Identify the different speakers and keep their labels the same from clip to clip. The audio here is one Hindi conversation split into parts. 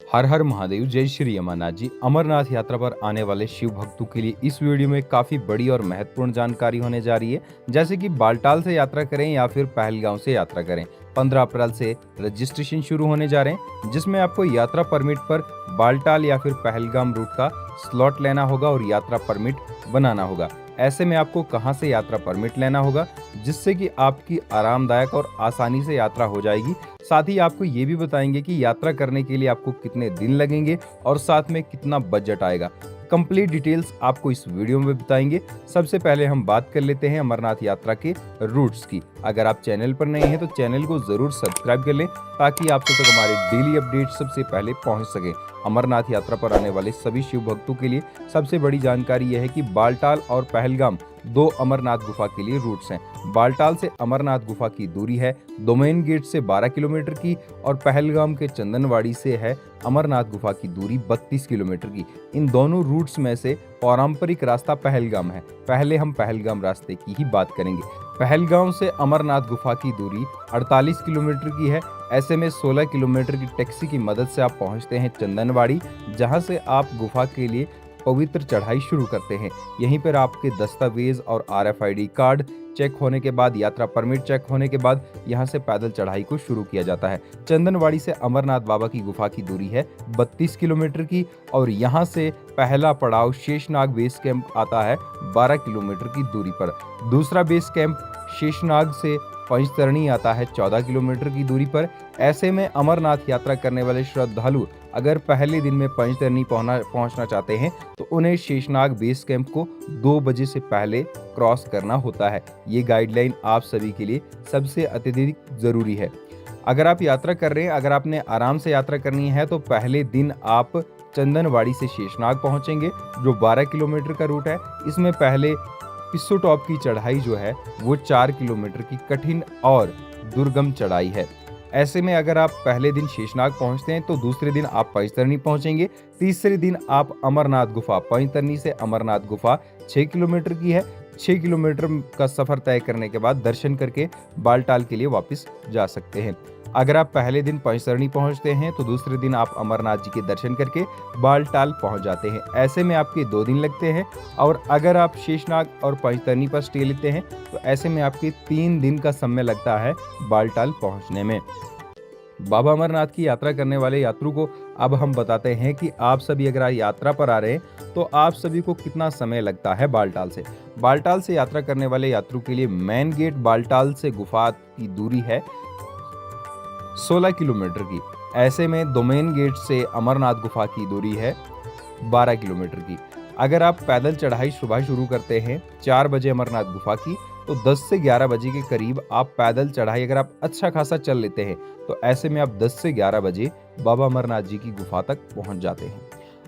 Speaker 1: हर हर महादेव, जय श्री अमरनाथ जी। अमरनाथ यात्रा पर आने वाले शिव भक्तों के लिए इस वीडियो में काफी बड़ी और महत्वपूर्ण जानकारी होने जा रही है। जैसे कि बालटाल से यात्रा करें या फिर पहलगांव से यात्रा करें। 15 अप्रैल से रजिस्ट्रेशन शुरू होने जा रहे हैं, जिसमें आपको यात्रा परमिट पर बालटाल या फिर पहलगाम रूट का स्लॉट लेना होगा और यात्रा परमिट बनाना होगा। ऐसे में आपको कहां से यात्रा परमिट लेना होगा, जिससे कि आपकी आरामदायक और आसानी से यात्रा हो जाएगी। साथ ही आपको ये भी बताएंगे कि यात्रा करने के लिए आपको कितने दिन लगेंगे और साथ में कितना बजट आएगा। कंप्लीट डिटेल्स आपको इस वीडियो में बताएंगे। सबसे पहले हम बात कर लेते हैं अमरनाथ यात्रा के रूट्स की। अगर आप चैनल पर नए हैं तो चैनल को जरूर सब्सक्राइब कर लें, ताकि आप तक हमारे डेली अपडेट सबसे पहले पहुंच सके। अमरनाथ यात्रा पर आने वाले सभी शिव भक्तों के लिए सबसे बड़ी जानकारी यह है कि बालटाल और पहलगाम दो अमरनाथ गुफा के लिए रूट्स हैं। बालटाल से अमरनाथ गुफा की दूरी है डोमेन गेट से 12 किलोमीटर की और पहलगाम के चंदनवाड़ी से है अमरनाथ गुफा की दूरी 32 किलोमीटर की। इन दोनों रूट्स में से पारंपरिक रास्ता पहलगाम है। पहले हम पहलगाम रास्ते की ही बात करेंगे। पहलगाम से अमरनाथ गुफा की दूरी 48 किलोमीटर की है। ऐसे में 16 किलोमीटर की टैक्सी की मदद से आप पहुंचते हैं चंदनवाड़ी, जहां से आप गुफा के लिए पवित्र चढ़ाई शुरू करते हैं। यहीं पर आपके दस्तावेज और RFID कार्ड चेक होने के बाद, यात्रा परमिट चेक होने के बाद यहां से पैदल चढ़ाई को शुरू किया जाता है। चंदनवाड़ी से अमरनाथ बाबा की गुफा की दूरी है 32 किलोमीटर की और यहां से पहला पड़ाव शेषनाग बेस कैंप आता है 12 किलोमीटर की दूरी पर। दूसरा बेस कैंप शेषनाग से पंचतरणी आता है 14 किलोमीटर की दूरी पर। ऐसे में अमरनाथ यात्रा करने वाले श्रद्धालु अगर पहले दिन में पंचतरणी पहुंचना चाहते हैं तो उन्हें शेषनाग बेस कैंप को 2 बजे से पहले क्रॉस करना होता है। ये गाइडलाइन आप सभी के लिए सबसे अत्यधिक जरूरी है। अगर आप यात्रा कर रहे हैं, अगर आपने आराम से यात्रा करनी है तो पहले दिन आप चंदनवाड़ी से शेषनाग पहुंचेंगे, जो 12 किलोमीटर का रूट है। इसमें पहले पिस्सू टॉप की चढ़ाई जो है वो 4 किलोमीटर की कठिन और दुर्गम चढ़ाई है। ऐसे में अगर आप पहले दिन शेषनाग पहुंचते हैं तो दूसरे दिन आप पंचतरणी पहुंचेंगे। तीसरे दिन आप अमरनाथ गुफा, पंचतरणी से अमरनाथ गुफा 6 किलोमीटर की है। 6 किलोमीटर का सफर तय करने के बाद दर्शन करके बालटाल के लिए वापस जा सकते हैं। अगर आप पहले दिन पंचतरणी पहुंचते हैं तो दूसरे दिन आप अमरनाथ जी के दर्शन करके बालटाल पहुंच जाते हैं। ऐसे में आपके 2 दिन लगते हैं। और अगर आप शेषनाग और पंचतरणी पर स्टे लेते हैं तो ऐसे में आपके 3 दिन का समय लगता है बालटाल पहुंचने में। बाबा अमरनाथ की यात्रा करने वाले यात्रु को अब हम बताते हैं कि आप सभी अगर यात्रा पर आ रहे हैं तो आप सभी को कितना समय लगता है बालटाल से। बालटाल से यात्रा करने वाले यात्रु के लिए मेन गेट बालटाल से गुफा की दूरी है 16 किलोमीटर की। ऐसे में डोमेन गेट से अमरनाथ गुफा की दूरी है 12 किलोमीटर की। अगर आप पैदल चढ़ाई सुबह शुरू करते हैं 4 बजे अमरनाथ गुफा की, तो 10 से 11 बजे के करीब आप पैदल चढ़ाई अगर आप अच्छा खासा चल लेते हैं तो ऐसे में आप 10 से 11 बजे बाबा अमरनाथ जी की गुफा तक पहुंच जाते हैं।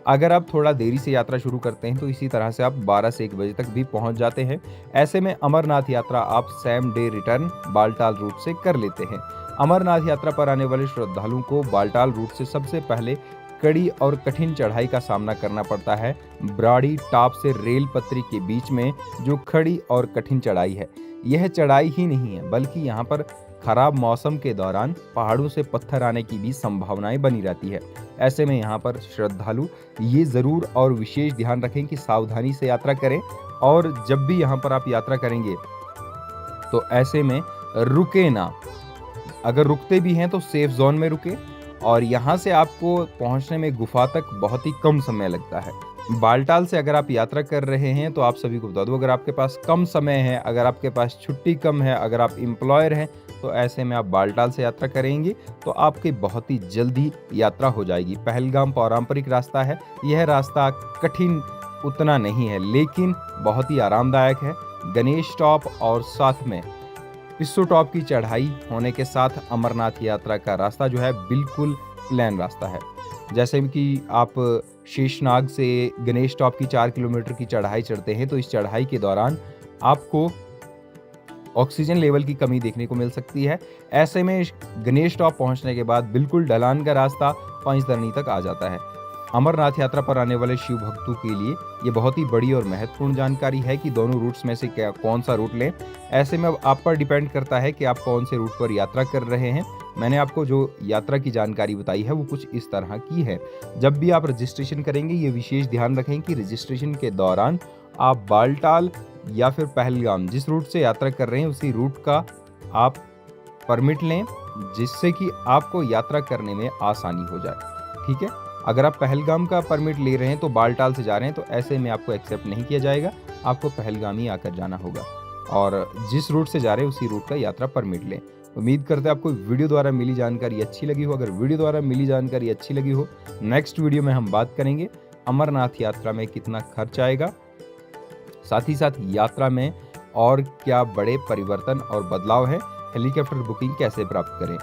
Speaker 1: अगर आप थोड़ा देरी से यात्रा शुरू करते हैं तो इसी तरह से आप 12 से 1 बजे तक भी पहुंच जाते हैं। ऐसे में अमरनाथ यात्रा आप same day return Baltal route से कर लेते हैं। अमरनाथ यात्रा पर आने वाले श्रद्धालुओं को बालटाल रूट से सबसे पहले कड़ी और कठिन चढ़ाई का सामना करना पड़ता है। ब्राड़ी टाप से रेल पटरी के बीच में जो खड़ी और कठिन चढ़ाई है, यह चढ़ाई ही नहीं है बल्कि यहाँ पर खराब मौसम के दौरान पहाड़ों से पत्थर आने की भी संभावनाएं बनी रहती है। ऐसे में यहाँ पर श्रद्धालु ये जरूर और विशेष ध्यान रखें कि सावधानी से यात्रा करें और जब भी यहाँ पर आप यात्रा करेंगे तो ऐसे में रुके ना। अगर रुकते भी हैं तो सेफ जोन में रुके। और यहाँ से आपको पहुँचने में गुफा तक बहुत ही कम समय लगता है। बालटाल से अगर आप यात्रा कर रहे हैं तो आप सभी को बता दूं, अगर आपके पास कम समय है, अगर आपके पास छुट्टी कम है, अगर आप एम्प्लॉयर हैं, तो ऐसे में आप बालटाल से यात्रा करेंगे तो आपकी बहुत ही जल्दी यात्रा हो जाएगी। पहलगाम पारंपरिक रास्ता है। यह रास्ता कठिन उतना नहीं है लेकिन बहुत ही आरामदायक है। गणेश टॉप और साथ में पिस्सू टॉप की चढ़ाई होने के साथ अमरनाथ यात्रा का रास्ता जो है बिल्कुल प्लेन रास्ता है। जैसे कि आप शेषनाग से गणेश टॉप की 4 किलोमीटर की चढ़ाई चढ़ते हैं तो इस चढ़ाई के दौरान आपको ऑक्सीजन लेवल की कमी देखने को मिल सकती है। ऐसे में गणेश टॉप पहुंचने के बाद बिल्कुल ढलान का रास्ता पंचतरणी तक आ जाता है। अमरनाथ यात्रा पर आने वाले शिव भक्तों के लिए ये बहुत ही बड़ी और महत्वपूर्ण जानकारी है कि दोनों रूट्स में से क्या कौन सा रूट लें। ऐसे में अब आप पर डिपेंड करता है कि आप कौन से रूट पर यात्रा कर रहे हैं। मैंने आपको जो यात्रा की जानकारी बताई है वो कुछ इस तरह की है। जब भी आप रजिस्ट्रेशन करेंगे ये विशेष ध्यान रखें कि रजिस्ट्रेशन के दौरान आप बालटाल या फिर पहलगाम जिस रूट से यात्रा कर रहे हैं उसी रूट का आप परमिट लें, जिससे कि आपको यात्रा करने में आसानी हो जाए। ठीक है, अगर आप पहलगाम का परमिट ले रहे हैं तो बालटाल से जा रहे हैं तो ऐसे में आपको एक्सेप्ट नहीं किया जाएगा, आपको पहलगाम ही आकर जाना होगा और जिस रूट से जा रहे हैं उसी रूट का यात्रा परमिट लें। उम्मीद करते हैं आपको वीडियो द्वारा मिली जानकारी अच्छी लगी हो। अगर वीडियो द्वारा मिली जानकारी अच्छी लगी हो, नेक्स्ट वीडियो में हम बात करेंगे अमरनाथ यात्रा में कितना खर्च आएगा, साथ ही साथ यात्रा में और क्या बड़े परिवर्तन और बदलाव है, हेलीकॉप्टर बुकिंग कैसे प्राप्त करें।